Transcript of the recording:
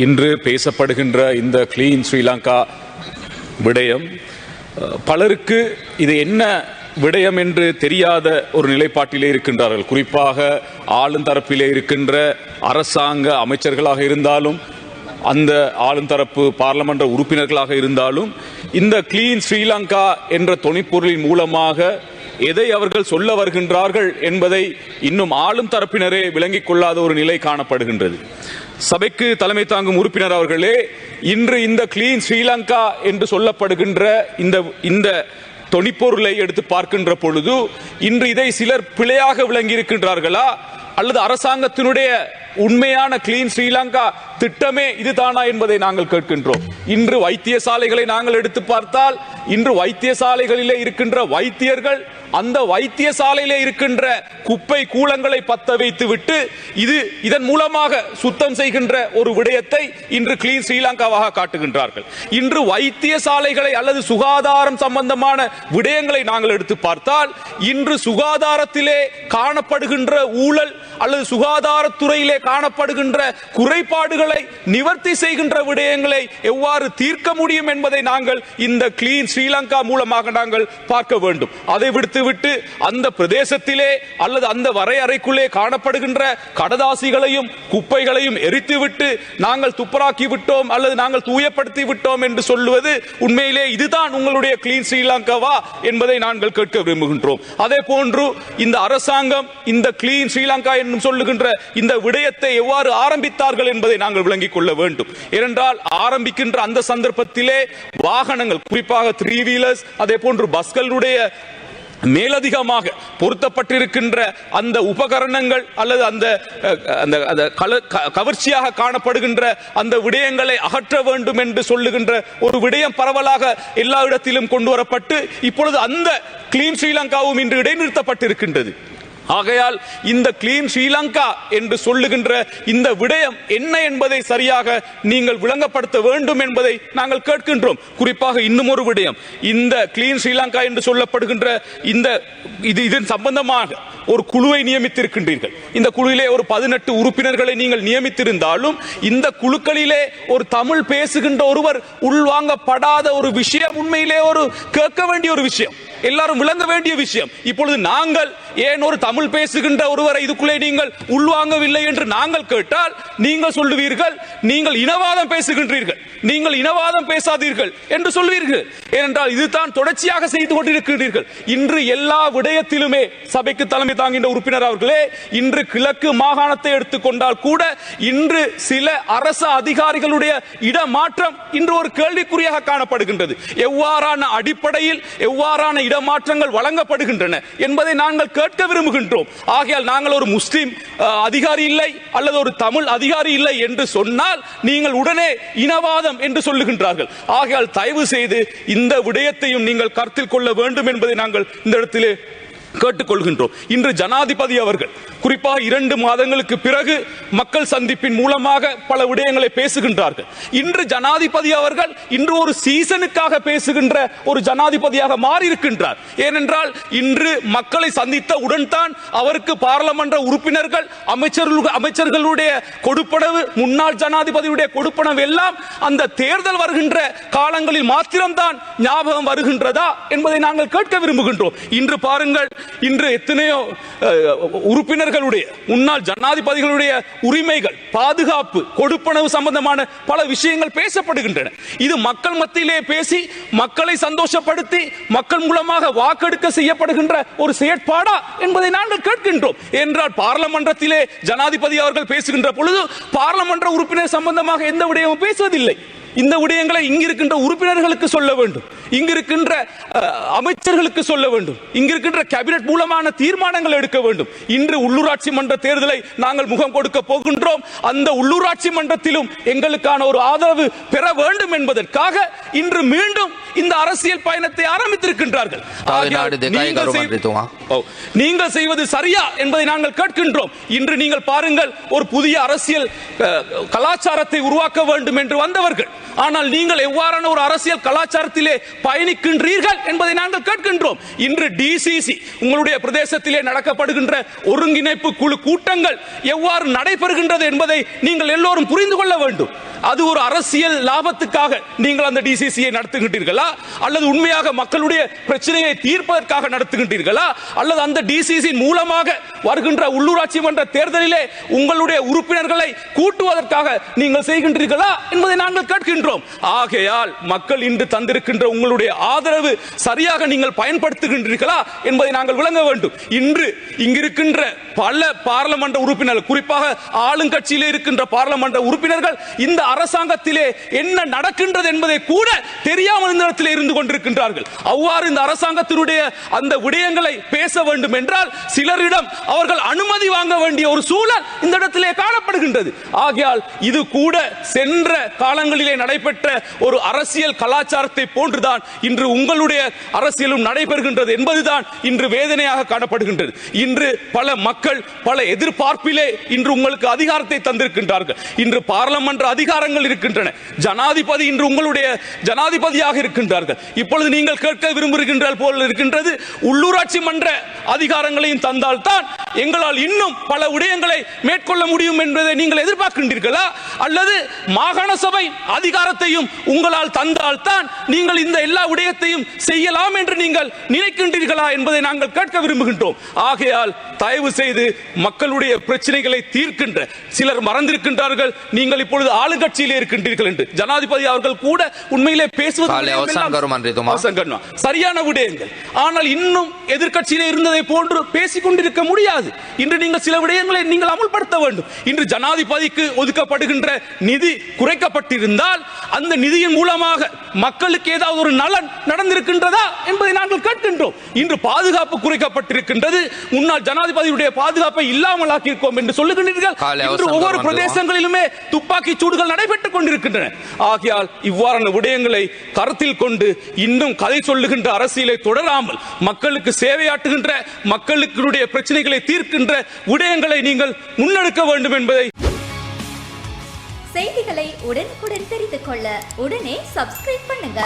இன்று பேசப்படுகின்ற இந்த கிளீன் ஸ்ரீலங்கா விடயம் பலருக்கு இது என்ன விடயம் என்று தெரியாத ஒரு நிலைப்பாட்டிலே இருக்கின்றார்கள். குறிப்பாக ஆளும் தரப்பிலே இருக்கின்ற அரசாங்க அமைச்சர்களாக இருந்தாலும் அந்த ஆளும் தரப்பு பாராளுமன்ற உறுப்பினர்களாக இருந்தாலும் இந்த கிளீன் ஸ்ரீலங்கா என்ற தொனிப்பொருளின் மூலமாக எதை அவர்கள் சொல்ல வருகின்றார்கள் என்பதை இன்னும் ஆளும் தரப்பினரே விளங்கிக் கொள்ளாத ஒரு நிலை காணப்படுகின்றது. சபைக்கு தலைமை தாங்கும் உறுப்பினர் அவர்களே, இன்று இந்த கிளீன் ஸ்ரீலங்கா என்று சொல்லப்படுகின்ற இந்த தொனிப்பொருளை எடுத்து பார்க்கின்ற பொழுது இன்று இதை சிலர் பிழையாக விளங்கி இருக்கின்றார்களா அல்லது அரசாங்கத்தினுடைய உண்மையான கிளீன் ஸ்ரீலங்கா திட்டமே இதுதானா என்பதை நாங்கள் கேட்கின்றோம். இன்று வைத்தியசாலைகளை நாங்கள் எடுத்து பார்த்தால் இன்று வைத்தியசாலைகளிலே இருக்கின்ற வைத்தியர்கள் அந்த வைத்தியசாலையிலே இருக்கின்ற குப்பை கூளங்களை பத்த வைத்து விட்டு இதன் மூலமாக சுத்தம் செய்கின்ற ஒரு விடயத்தை இன்று கிளீன் ஸ்ரீலங்காவாக காட்டுகின்றார்கள். இன்று வைத்தியசாலைகளை அல்லது சுகாதாரம் சம்பந்தமான விடயங்களை நாங்கள் எடுத்து பார்த்தால் இன்று சுகாதாரத்திலே காணப்படுகின்ற ஊழல் அல்லது சுகாதாரத்துறையிலே காணப்படுகின்ற குறைபாடுகளை நிவர்த்தி செய்கின்ற விடயங்களை எவ்வாறு தீர்க்க முடியும் என்பதை நாங்கள் இந்த கிளீன் ஸ்ரீலங்கா மூலமாக நாங்கள் பார்க்க வேண்டும். அதை விடுத்துவிட்டு அந்த பிரதேசத்திலே அல்லது அந்த வரையறைக்குள்ளே காணப்படுகின்ற கடதாசிகளையும் குப்பைகளையும் எரித்துவிட்டு நாங்கள் துப்புராக்கி விட்டோம் அல்லது நாங்கள் தூயப்படுத்தி விட்டோம் என்று சொல்லுவது உண்மையிலே இதுதான் உங்களுடைய கிளீன் ஸ்ரீலங்காவா என்பதை நாங்கள் கேட்க விரும்புகின்றோம். அதே போன்று இந்த அரசாங்கம் இந்த கிளீன் ஸ்ரீலங்கா என்று சொல்லுகின்ற இந்த விடயத்தை எவ்வாறு ஆரம்பித்தார்கள் என்பதை நாங்கள் விளங்கிக் கொள்ள வேண்டும். ஏனென்றால் ஆரம்பிக்கின்ற அந்த சந்தர்ப்பத்திலே வாகனங்கள், குறிப்பாக 3 வீலர்ஸ் அதே போன்று பஸ்களுடைய மேலதிகமாக பொருத்தப்பட்டிருக்கின்ற அந்த உபகரணங்கள் அல்லது அந்த கவர்ச்சியாக காணப்படுகின்ற அந்த விடயங்களை அகற்ற வேண்டும் என்று சொல்லுகின்ற ஒரு விடயம் பரவலாக எல்லா இடத்திலும் கொண்டு வரப்பட்டு இப்பொழுது அந்த கிளீன் ஸ்ரீலங்காவும் இன்று இடைநிறுத்தப்பட்டிருக்கின்றது. ஆகையால் இந்த கிளீன் ஸ்ரீலங்கா என்று சொல்லுகின்ற இந்த விடயம் என்ன என்பதை சரியாக நீங்கள் விளங்கப்படுத்த வேண்டும் என்பதை நாங்கள் கேட்கின்றோம். குறிப்பாக இன்னும் ஒரு விடயம், இந்த கிளீன் ஸ்ரீலங்கா என்று சொல்லப்படுகின்ற இதன் சம்பந்தமாக ஒரு குழுவை நியமித்திருக்கின்றீர்கள். இந்த குழுவிலே ஒரு 18 உறுப்பினர்களை நீங்கள் நியமித்திருந்தாலும் இந்த குழுக்களிலே ஒரு தமிழ் பேசுகின்ற ஒருவர் உள்வாங்கப்படாத ஒரு விஷயம் உண்மையிலே ஒரு கேட்க வேண்டிய ஒரு விஷயம், எல்லாரும் விளங்க வேண்டிய விஷயம். இப்பொழுது நாங்கள் ஏன் ஒரு தமிழ் பேசுகின்ற ஒருவரை இதுக்குள்ளே நீங்கள் உள்வாங்கவில்லை என்று நாங்கள் கேட்டால் நீங்கள் சொல்லுவீர்கள் நீங்கள் இனவாதம் பேசுகின்றீர்கள், நீங்கள் இனவாதம் பேசாதீர்கள் என்று சொல்வீர்கள். ஏனென்றால் இதுதான் தொடர்ச்சியாக செய்து கொண்டிருக்கிறீர்கள். இன்று எல்லா விடயத்திலுமே சபைக்கு தலைமை தாங்கின்ற உறுப்பினர் அவர்களே, இன்று கிழக்கு மாகாணத்தை எடுத்துக்கொண்டால் கூட இன்று சில அரசு அதிகாரிகளுடைய இடமாற்றம் இன்று ஒரு கேள்விக்குறியாக காணப்படுகின்றது. எவ்வாறான அடிப்படையில் எவ்வாறான இடமாற்றங்கள் வழங்கப்படுகின்றன என்பதை நாங்கள் கேட்க விரும்புகின்றோம். ஆகையால் நாங்கள் ஒரு முஸ்லிம் அதிகாரி இல்லை அல்லது ஒரு தமிழ் அதிகாரி இல்லை என்று சொன்னால் நீங்கள் உடனே இனவாதம் என்று சொல்லுகின்றார்கள். ஆகையால் தயவு செய்து இந்த விடயத்தையும் நீங்கள் கருத்தில் கொள்ள வேண்டும் என்பதை நாங்கள் இந்த இடத்திலே கேட்டுக்கொள்கின்றோம். இன்று ஜனாதிபதி அவர்கள் குறிப்பாக 2 மாதங்களுக்கு பிறகு மக்கள் சந்திப்பின் மூலமாக பல விடயங்களை பேசுகின்றார்கள். இன்று ஜனாதிபதி அவர்கள் இன்று ஒரு சீசனுக்காக பேசுகின்ற ஒரு ஜனாதிபதியாக மாறி இருக்கின்றார். ஏனென்றால் இன்று மக்களை சந்தித்த உடன் தான் அவருக்கு பாராளுமன்ற உறுப்பினர்கள் அமைச்சர்களுடைய கொடுப்பனவு, முன்னாள் ஜனாதிபதியுடைய கொடுப்பனவு எல்லாம் அந்த தேர்தல் வருகின்ற காலங்களில் மாத்திரம்தான் ஞாபகம் வருகின்றதா என்பதை நாங்கள் கேட்க விரும்புகின்றோம். இன்று பாருங்கள், இன்று எத்தனையோ உறுப்பினர்களுடைய முன்னாள் ஜனாதிபதிகளுடைய உரிமைகள், பாதுகாப்பு, கொடுப்பனவு சம்பந்தமான பல விஷயங்கள் பேசப்படுகின்றன. இது மக்கள் மத்தியிலே பேசி மக்களை சந்தோஷப்படுத்தி மக்கள் மூலமாக வாக்கெடுக்க செய்யப்படுகின்ற ஒரு செயற்பாடா என்பதை நாங்கள் கேட்கின்றோம். என்றால் பாராளுமன்றத்திலே ஜனாதிபதி அவர்கள் பேசுகின்ற பொழுது பாராளுமன்ற உறுப்பினர் சம்பந்தமாக எந்த விடயமும் பேசுவதில்லை. இந்த விடயங்களை இங்கிருக்கின்ற உறுப்பினர்களுக்கு சொல்ல வேண்டும், இங்கிருக்கின்ற அமைச்சர்களுக்கு சொல்ல வேண்டும், இங்கிருக்கின்ற கேபினட் மூலமான தீர்மானங்கள் எடுக்க வேண்டும். இன்று உள்ளூராட்சி மன்ற தேர்தலை நாங்கள் முகம் கொடுக்க போகின்றோம். அந்த உள்ளூராட்சி மன்றத்திலும் எங்களுக்கான ஒரு ஆதரவு பெற வேண்டும் என்பதற்காக இன்று மீண்டும் இந்த அரசியல் பயணத்தை ஆரம்பித்திருக்கின்றார்கள். நீங்கள் செய்வது சரியா என்பதை நாங்கள் கேட்கின்றோம். இன்று நீங்கள் பாருங்கள், ஒரு புதிய அரசியல் கலாச்சாரத்தை உருவாக்க வேண்டும் என்று வந்தவர்கள், ஆனால் நீங்கள் எவ்வாறான ஒரு அரசியல் கலாச்சாரத்திலே பயணிக்கின்றீர்கள் என்பதை நாங்கள் கேட்கின்றோம். இன்று டிசிசி உங்களுடைய பிரதேசத்திலே நடக்கப்படுகின்ற ஒருங்கிணைப்பு குழு கூட்டங்கள் எவ்வாறு நடைபெறுகின்றது என்பதை நீங்கள் எல்லோரும் புரிந்து கொள்ள வேண்டும். அது ஒரு அரசியல் லாபத்துக்காக நீங்கள் அந்த டிசிசியை நடத்துகின்றீர்களா, அல்லது உண்மையாக மக்களுடைய பிரச்சனையை தீர்ப்பதற்காக நடத்துகின்றீர்களா, அல்லது அந்த டிசிசி மூலமாக வருகின்ற உள்ளூராட்சி மன்ற தேர்தலிலே உங்களுடைய உறுப்பினர்களை கூட்டுவதற்காக நீங்கள் செய்கின்றீர்களா என்பதை நாங்கள் கேட்கின்றோம். ஆகையால் மக்கள் இன்று தந்திருக்கின்ற உங்களுடைய ஆதரவு சரியாக நீங்கள் பயன்படுத்துகின்றீர்களா என்பதை நாங்கள் விளங்க வேண்டும். இன்று இங்கிருக்கின்ற பல பாராளுமன்ற உறுப்பினர்கள், குறிப்பாக ஆளுங்கட்சியிலே இருக்கின்ற பாராளுமன்ற உறுப்பினர்கள் இந்த அரசாங்கத்திலே என்ன நடக்கின்றது என்பதை கூட தெரியாமல் இந்த இடத்திலே இருந்து கொண்டிருக்கின்றார்கள். அவ்வாறு இந்த அரசாங்கத்தினுடைய அந்த விடயங்களை பேச வேண்டும் என்றால் சிலரிடம் அவர்கள் அனுமதி வாங்க வேண்டிய ஒரு சூழல் இந்த இடத்திலே காணப்படுகின்றது. ஆகையால் இது கூட சென்ற காலங்களிலே நடைபெற்ற ஒரு அரசியல் கலாச்சாரத்தை போன்றுதான் இன்று உங்களுடைய அரசியலும் நடைபெறுகின்றது என்பதுதான் இன்று வேதனையாக காணப்படுகின்றது. இன்று பல மக்கள் பல எதிர்பார்ப்பிலே இன்று உங்களுக்கு அதிகாரத்தை தந்திருக்கின்றார்கள். இன்று பாராளுமன்ற அதிகாரங்கள் இருக்கின்றன. ஜனாதிபதி இன்று உங்களுடைய ஜனாதிபதியாக இருக்கின்றார்கள். இப்பொழுது நீங்கள் கேட்க விரும்புகின்ற போல் இருக்கின்றது, உள்ளூராட்சி மன்ற அதிகாரங்களையும் தந்தால் தான் எங்களால் இன்னும் பல விடயங்களை மேற்கொள்ள முடியும் என்பதை நீங்கள் எதிர்பார்க்கின்றீர்களா, அல்லது மாகாண சபை அதிகாரத்தையும் உங்களால் தந்தால் தான் நீங்கள் இந்த எல்லா விடயத்தையும் செய்யலாம் என்று நீங்கள் நினைக்கின்றீர்களா என்பதை நாங்கள் கேட்க விரும்புகின்றோம். ஆகையால் தயவு செய்து மக்களுடைய பிரச்சனைகளை தீர்க்கின்ற சிலர் மறந்திருக்கின்றார்கள். நீங்கள் இப்பொழுது ஆளுங்கட்சியிலே இருக்கின்றீர்கள் என்று ஜனாதிபதி அவர்கள் கூட உண்மையிலே பேசுவது சரியான விடயங்கள். ஆனால் இன்னும் எதிர்க்கட்சியிலே இருந்ததை போன்று பேசிக் கொண்டிருக்க முடியாது. இன்று நீங்கள் சில விடயங்களை நீங்கள் அமல்படுத்த வேண்டும். இன்று ஜனாதிபதிக்கு ஒதுக்கப்படுகின்ற நிதி குறைக்கப்பட்டிருந்தால் அந்த நிதியின் மூலமாக மக்களுக்கு ஏதாவது ஒரு நலன் நடந்திருக்கின்றதா என்பதை நாங்கள் கேட்கின்றோம். இன்று பாதுகாப்பு குறைக்கப்பட்டிருக்கின்றது, முன்னாள் ஜனாதிபதியுடைய பாதுகாப்பை இல்லாமல் ஆக்கியிருக்கோம் என்று சொல்லுகின்றீர்கள். இன்று ஒவ்வொரு பிரதேசங்களிலுமே துப்பாக்கி சூடுகள் நடைபெற்றுக் கொண்டிருக்கின்றன. ஆகையால் இவ்வாறான விடயங்களை கருத்தில் கொண்டு இன்னும் கதை சொல்லுகின்ற அரசியலை தொடராமல் மக்களுக்கு சேவையாற்றுகின்ற, மக்களுடைய பிரச்சனைகளை தீர்க்கின்ற விடயங்களை நீங்கள் முன்னெடுக்க வேண்டும் என்பதை. செய்திகளை உடனுக்குடன் தெரிந்து கொள்ள உடனே சப்ஸ்கிரைப் பண்ணுங்க.